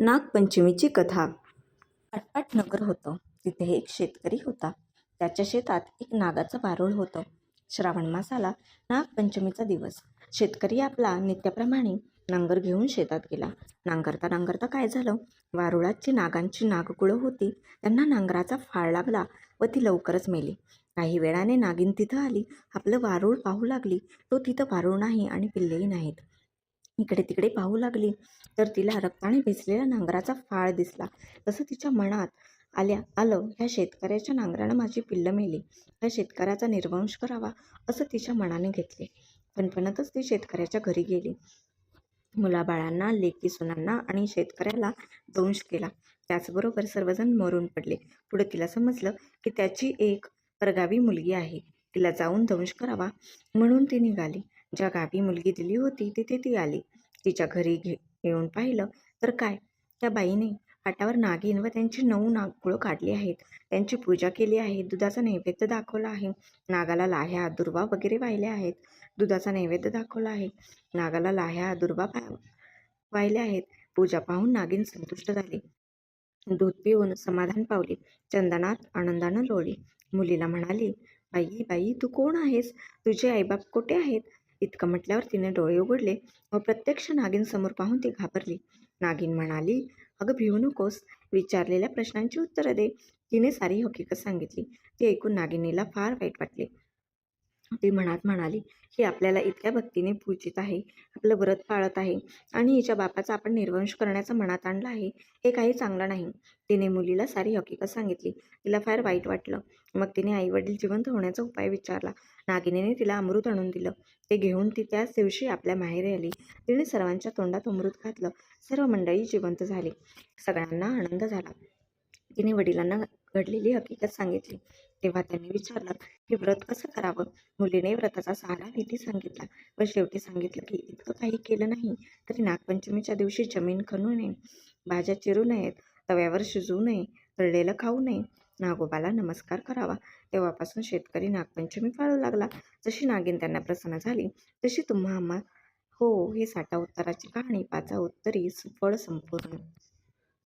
नागपंचमीची कथा. आटपाट नगर होतं. तिथे एक शेतकरी होता. त्याच्या शेतात एक नागाचं वारूळ होतं. श्रावण मासाला नागपंचमीचा दिवस. शेतकरी आपला नित्याप्रमाणे नांगर घेऊन शेतात गेला. नांगरता नांगरता काय झालं, वारुळाची नागांची नागकुळं होती. त्यांना नांगराचा फाळ लागला व ती लवकरच मेली. काही वेळाने नागिन तिथं आली. आपलं वारूळ पाहू लागली. तो तिथं वारूळ नाही आणि पिल्लेही नाहीत. इकडे तिकडे पाहू लागली तर तिला रक्ताने भिजलेला नांगराचा फाळ दिसला. तसं तिच्या मनात आलं, ह्या शेतकऱ्याच्या नांगरानं माझी पिल्लं मेली, ह्या शेतकऱ्याचा निर्वंश करावा असं तिच्या मनाने घेतले. फणफणतच ती शेतकऱ्याच्या घरी गेली. मुलाबाळांना, लेकी सुनांना आणि शेतकऱ्याला दंश केला. त्याचबरोबर सर्वजण मरून पडले. पुढे तिला समजलं की त्याची एक परगावी मुलगी आहे, तिला जाऊन दंश करावा म्हणून ती निघाली. ज्या गावी मुलगी दिली होती तिथे ती आली. तिच्या घरी येऊन पाहिलं तर काय, त्या बाईने पाटावर नागिन व त्यांची 9 नागकुळं काढली आहेत. त्यांची पूजा केली आहे. दुधाचा नैवेद्य दाखवला आहे. नागाला लाह्या, दुर्वा वगैरे वाहिले आहेत. दुधाचा नैवेद्य दाखवला आहे. नागाला लाह्या, दुर्वा वाहिले आहेत. पूजा पाहून नागिन संतुष्ट झाली. दूध पिऊन समाधान पावली. चंदनात आनंदानं लोळली. मुलीला म्हणाली, बाई बाई, तू कोण आहेस? तुझे आईबाप कोठे आहेत? इतकं म्हटल्यावर तिने डोळे उघडले व प्रत्यक्ष नागिन समोर पाहून ती घाबरली. नागिन म्हणाली, अगं भिवू नकोस, विचारलेल्या प्रश्नांची उत्तरं दे. तिने सारी हकीकत सांगितली. ती ऐकून नागिनीला फार वाईट वाटले. ती मनात म्हणाली, ही आपल्याला इतक्या भक्तीने पूजित आहे, आपलं व्रत पाळत आहे आणि हिच्या बापाचा आपण निर्वंश करण्याचं मनात आणलं आहे, हे काही चांगलं नाही. तिने मुलीला सारी हकीकत सांगितली. तिला फार वाईट वाटलं. मग तिने आईवडील जिवंत होण्याचा उपाय विचारला. नागिनीने तिला अमृत आणून दिलं. ते घेऊन ती त्याच दिवशी आपल्या माहेरी आली. तिने सर्वांच्या तोंडात अमृत घातलं. सर्व मंडळी जिवंत झाली. सगळ्यांना आनंद झाला. तिने वडिलांना घडलेली हकीकत सांगितली. तेव्हा त्यांनी विचारलं की व्रत कसं करावं. मुलीने व्रताचा सारा विधी सांगितला व शेवटी सांगितलं की इतकं काही केलं नाही तरी नागपंचमीच्या दिवशी जमीन खणू नये, भाज्या चिरू नयेत, तव्यावर शिजवू नये, तळलेलं खाऊ नये, नागोबाला नमस्कार करावा. तेव्हापासून शेतकरी नागपंचमी पाळू लागला. जशी नागिन त्यांना प्रसन्न झाली तशी तुम्हा आम्हा हो, ही साठा उत्तराची कहाणी. 5 उत्तरी फळ संपूर्ण.